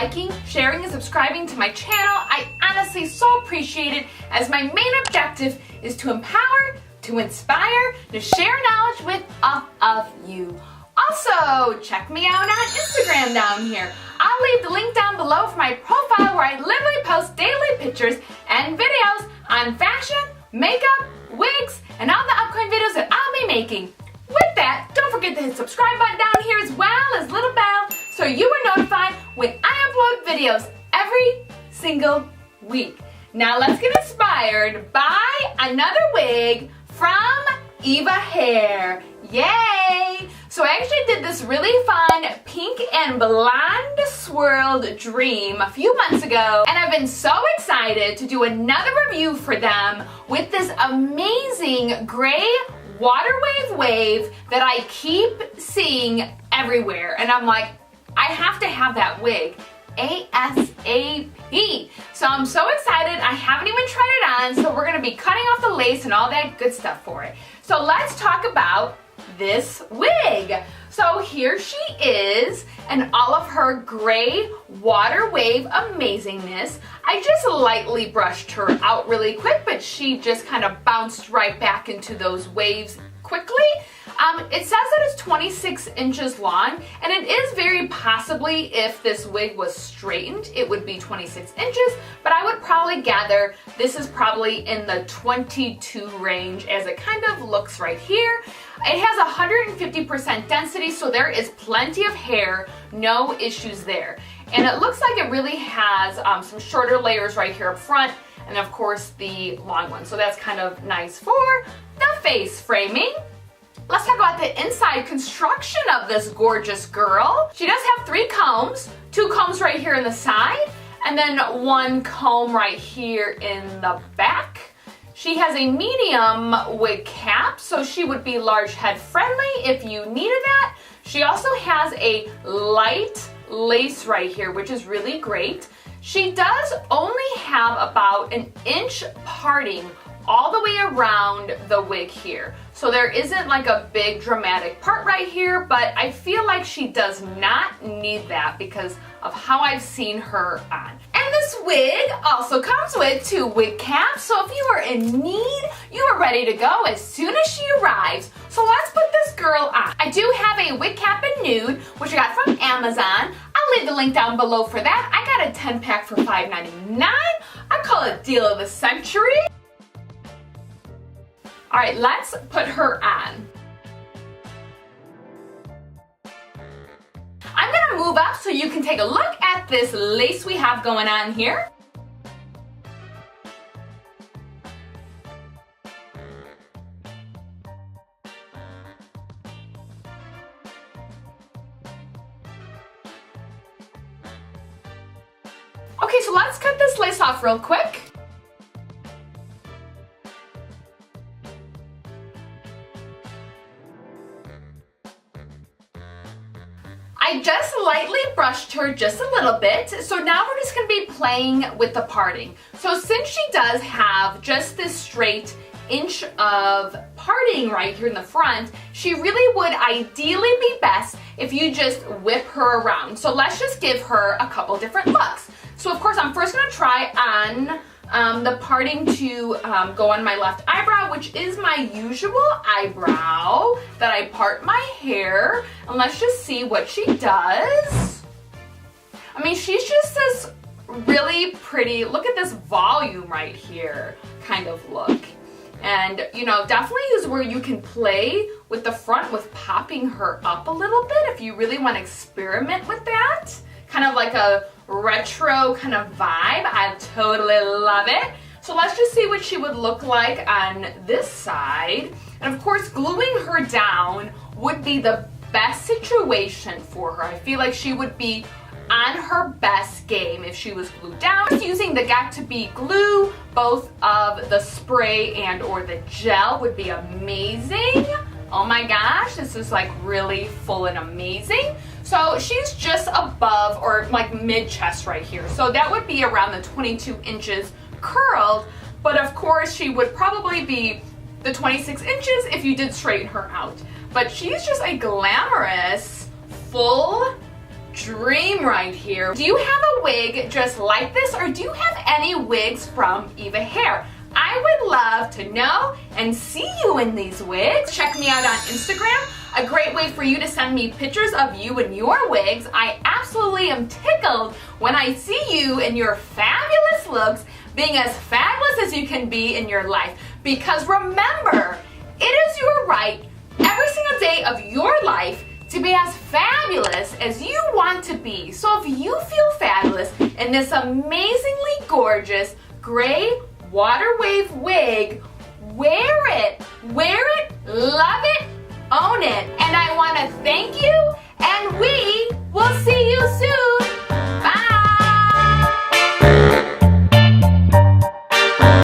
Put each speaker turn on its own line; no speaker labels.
liking, sharing, and subscribing to my channel. I honestly so appreciate it, as my main objective is to empower, to inspire, to share knowledge with all of you. Also, check me out on Instagram down here. I'll leave the link down below for my profile, where I literally post daily pictures and videos on fashion, makeup, wigs, and all the upcoming videos that I'll be making. With that, don't forget to hit the subscribe button down here, as well as little bell, so you are notified when I upload videos every single week. Now let's get inspired by another wig from Eva Hair. Yay! So I actually did this really fun pink and blonde swirled dream a few months ago, and I've been so excited to do another review for them with this amazing gray water wave that I keep seeing everywhere, and I'm like, I have to have that wig ASAP. So I'm so excited. I haven't even tried it on, so we're going to be cutting off the lace and all that good stuff for it. So let's talk about this wig. So here she is in all of her gray water wave amazingness. I just lightly brushed her out really quick, but she just kind of bounced right back into those waves quickly. It says that it's 26 inches long, and it is very possibly, if this wig was straightened, it would be 26 inches, but I would probably gather this is probably in the 22 range, as it kind of looks right here. It has 150% density, so there is plenty of hair, no issues there. And it looks like it really has some shorter layers right here up front, and of course the long one. So that's kind of nice for the face framing. Let's talk about the inside construction of this gorgeous girl. She does have 3 combs, 2 combs right here in the side, and then 1 comb right here in the back. She has a medium wig cap, so she would be large head friendly if you needed that. She also has a light lace right here, which is really great. She does only have about an inch parting all the way around the wig here. So there isn't like a big dramatic part right here, but I feel like she does not need that because of how I've seen her on. And this wig also comes with 2 wig caps, so if you are in need, you are ready to go as soon as she arrives. So let's put this girl on. I do have a wig cap in nude, which I got from Amazon. I'll leave the link down below for that. I got a 10-pack for $5.99. I call it deal of the century. All right, let's put her on. I'm gonna move up so you can take a look at this lace we have going on here. Okay, so let's cut this lace off real quick. I just lightly brushed her just a little bit, so now we're just going to be playing with the parting. So since she does have just this straight inch of parting right here in the front, she really would ideally be best if you just whip her around. So let's just give her a couple different looks. So of course I'm first going to try on the parting to go on my left eyebrow, which is my usual eyebrow that I part my hair. And let's just see what she does. I mean, she's just this really pretty, look at this volume right here kind of look. And, you know, definitely is where you can play with the front with popping her up a little bit if you really want to experiment with that. Kind of like a retro kind of vibe. I totally love it. So let's just see what she would look like on this side. And of course, gluing her down would be the best situation for her. I feel like she would be on her best game if she was glued down. Just using the Got2b glue, both of the spray and or the gel would be amazing. Oh my gosh, this is like really full and amazing. So she's just above or like mid chest right here. So that would be around the 22 inches curled, but of course she would probably be the 26 inches if you did straighten her out. But she's just a glamorous, full dream right here. Do you have a wig just like this, or do you have any wigs from Eva Hair? I would love to know and see you in these wigs. Check me out on Instagram. A great way for you to send me pictures of you in your wigs. I absolutely am tickled when I see you in your fabulous looks, being as fabulous as you can be in your life. Because remember, it is your right every single day of your life to be as fabulous as you want to be. So if you feel fabulous in this amazingly gorgeous gray water wave wig, wear it, love it, own it. And I want to thank you